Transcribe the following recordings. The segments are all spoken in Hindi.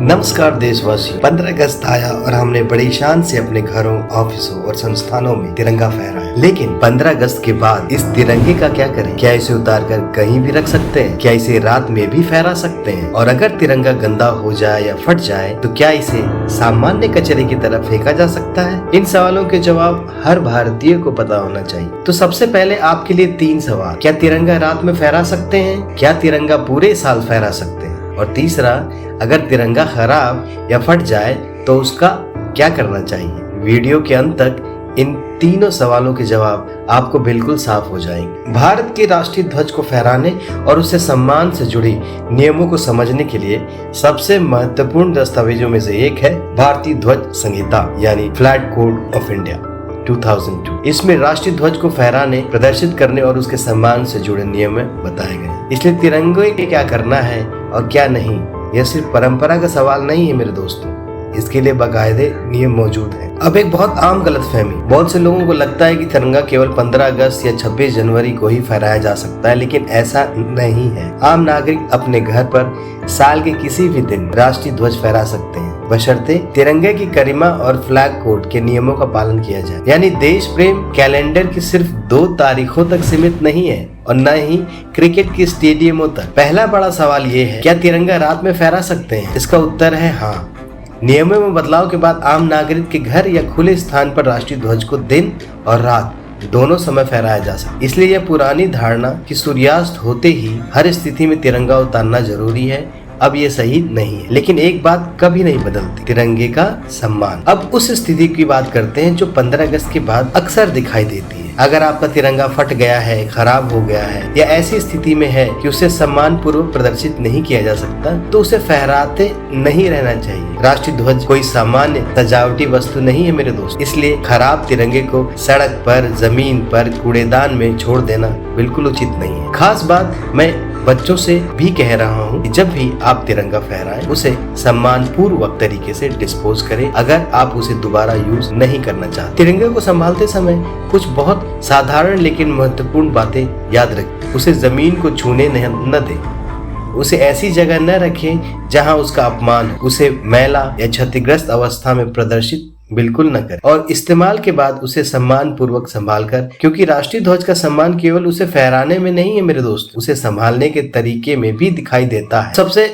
नमस्कार देशवासी। 15 अगस्त आया और हमने बड़ी शान से अपने घरों, ऑफिसों और संस्थानों में तिरंगा फहराया। लेकिन 15 अगस्त के बाद इस तिरंगे का क्या करें? क्या इसे उतार कर कहीं भी रख सकते हैं? क्या इसे रात में भी फहरा सकते हैं? और अगर तिरंगा गंदा हो जाए या फट जाए तो क्या इसे सामान्य कचरे की तरफ फेंका जा सकता है? इन सवालों के जवाब हर भारतीय को पता होना चाहिए। तो सबसे पहले आपके लिए 3 सवाल। क्या तिरंगा रात में फहरा सकते हैं? क्या तिरंगा पूरे साल फहरा सकते हैं? और तीसरा, अगर तिरंगा खराब या फट जाए तो उसका क्या करना चाहिए? वीडियो के अंत तक इन तीनों सवालों के जवाब आपको बिल्कुल साफ हो जाएंगे। भारत के राष्ट्रीय ध्वज को फहराने और उससे सम्मान से जुड़ी नियमों को समझने के लिए सबसे महत्वपूर्ण दस्तावेजों में से एक है भारतीय ध्वज संहिता यानी फ्लैग कोड ऑफ इंडिया 2002। इसमें राष्ट्रीय ध्वज को फहराने, प्रदर्शित करने और उसके सम्मान से जुड़े नियम बताए गए। इसलिए तिरंगे के क्या करना है और क्या नहीं, यह सिर्फ परंपरा का सवाल नहीं है मेरे दोस्तों, इसके लिए बाकायदे नियम मौजूद हैं। अब एक बहुत आम गलतफहमी, बहुत से लोगों को लगता है कि तिरंगा केवल 15 अगस्त या 26 जनवरी को ही फहराया जा सकता है, लेकिन ऐसा नहीं है। आम नागरिक अपने घर पर साल के किसी भी दिन राष्ट्रीय ध्वज फहरा सकते हैं, बशर्ते तिरंगे की गरिमा और फ्लैग कोड के नियमों का पालन किया जाए। यानी देश प्रेम कैलेंडर की सिर्फ 2 तारीखों तक सीमित नहीं है और न ही क्रिकेट के स्टेडियमों तक। पहला बड़ा सवाल ये है, क्या तिरंगा रात में फहरा सकते हैं? इसका उत्तर है हाँ। नियमों में बदलाव के बाद आम नागरिक के घर या खुले स्थान पर राष्ट्रीय ध्वज को दिन और रात दोनों समय फहराया जा सकता है। इसलिए यह पुरानी धारणा कि सूर्यास्त होते ही हर स्थिति में तिरंगा उतारना जरूरी है, अब ये सही नहीं है। लेकिन एक बात कभी नहीं बदलती, तिरंगे का सम्मान। अब उस स्थिति की बात करते हैं जो 15 अगस्त के बाद अक्सर दिखाई देती है। अगर आपका तिरंगा फट गया है, खराब हो गया है या ऐसी स्थिति में है कि उसे सम्मान पूर्वक प्रदर्शित नहीं किया जा सकता, तो उसे फहराते नहीं रहना चाहिए। राष्ट्रीय ध्वज कोई सामान्य सजावटी वस्तु नहीं है मेरे दोस्त, इसलिए खराब तिरंगे को सड़क पर, जमीन पर, कूड़ेदान में छोड़ देना बिल्कुल उचित नहीं है। खास बात मैं बच्चों से भी कह रहा हूँ कि जब भी आप तिरंगा फहराएं, उसे सम्मान पूर्वक तरीके से डिस्पोज करें अगर आप उसे दोबारा यूज नहीं करना चाहते। तिरंगे को संभालते समय कुछ बहुत साधारण लेकिन महत्वपूर्ण बातें याद रखें। उसे जमीन को छूने न दें, उसे ऐसी जगह न रखें जहां उसका अपमान हो, उसे मैला या क्षतिग्रस्त अवस्था में प्रदर्शित बिल्कुल न करें और इस्तेमाल के बाद उसे सम्मान पूर्वक संभाल कर, क्योंकि राष्ट्रीय ध्वज का सम्मान केवल उसे फहराने में नहीं है मेरे दोस्त, उसे संभालने के तरीके में भी दिखाई देता है। सबसे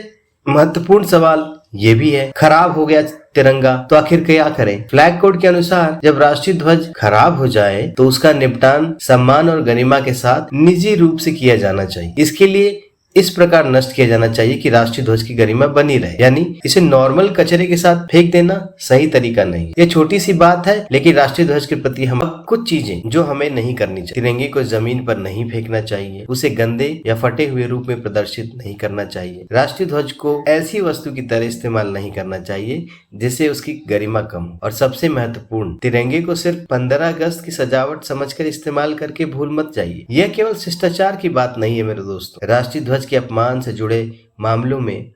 महत्वपूर्ण सवाल ये भी है, खराब हो गया तिरंगा तो आखिर क्या करें? फ्लैग कोड के अनुसार जब राष्ट्रीय ध्वज खराब हो जाए तो उसका निपटान सम्मान और गरिमा के साथ निजी रूप से किया जाना चाहिए। इसके लिए इस प्रकार नष्ट किया जाना चाहिए कि राष्ट्रीय ध्वज की गरिमा बनी रहे, यानी इसे नॉर्मल कचरे के साथ फेंक देना सही तरीका नहीं। ये छोटी सी बात है, लेकिन राष्ट्रीय ध्वज के प्रति हम कुछ चीजें जो हमें नहीं करनी चाहिए। तिरंगे को जमीन पर नहीं फेंकना चाहिए, उसे गंदे या फटे हुए रूप में प्रदर्शित नहीं करना चाहिए। राष्ट्रीय ध्वज को ऐसी वस्तु की तरह इस्तेमाल नहीं करना चाहिए जिससे उसकी गरिमा कम हो। और सबसे महत्वपूर्ण, तिरंगे को सिर्फ 15 अगस्त की सजावट समझकर इस्तेमाल करके भूल मत जाइए। यह केवल शिष्टाचार की बात नहीं है मेरे दोस्तों। राष्ट्रीय ध्वज के अपमान से जुड़े मामलों में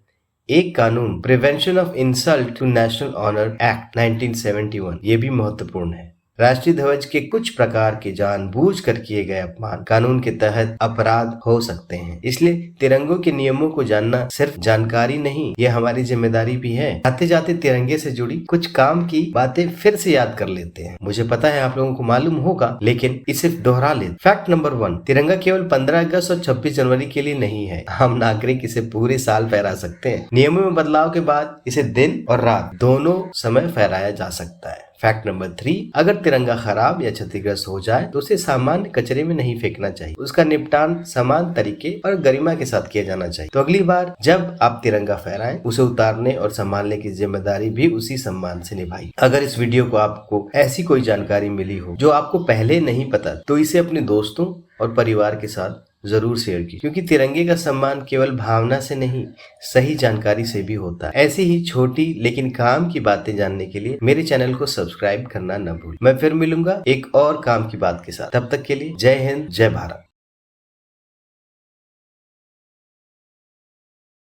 एक कानून, prevention of insult to national honour act 1971, ये भी महत्वपूर्ण है। राष्ट्रीय ध्वज के कुछ प्रकार के जानबूझकर किए गए अपमान कानून के तहत अपराध हो सकते हैं। इसलिए तिरंगों के नियमों को जानना सिर्फ जानकारी नहीं, ये हमारी जिम्मेदारी भी है। आते जाते तिरंगे से जुड़ी कुछ काम की बातें फिर से याद कर लेते हैं। मुझे पता है आप लोगों को मालूम होगा, लेकिन इसे दोहरा ले। फैक्ट नंबर 1, तिरंगा केवल 15 अगस्त और 26 जनवरी के लिए नहीं है। हम नागरिक इसे पूरे साल फहरा सकते हैं। नियमों में बदलाव के बाद इसे दिन और रात दोनों समय फहराया जा सकता है। फैक्ट नंबर 3, अगर तिरंगा खराब या क्षतिग्रस्त हो जाए तो उसे सामान्य कचरे में नहीं फेंकना चाहिए, उसका निपटान समान तरीके और गरिमा के साथ किया जाना चाहिए। तो अगली बार जब आप तिरंगा फहराएं, उसे उतारने और संभालने की जिम्मेदारी भी उसी सम्मान से निभाइए। अगर इस वीडियो को आपको ऐसी कोई जानकारी मिली हो जो आपको पहले नहीं पता, तो इसे अपने दोस्तों और परिवार के साथ जरूर शेयर की, क्योंकि तिरंगे का सम्मान केवल भावना से नहीं, सही जानकारी से भी होता है। ऐसी ही छोटी लेकिन काम की बातें जानने के लिए मेरे चैनल को सब्सक्राइब करना न भूलें। मैं फिर मिलूंगा एक और काम की बात के साथ। तब तक के लिए जय हिंद, जय भारत।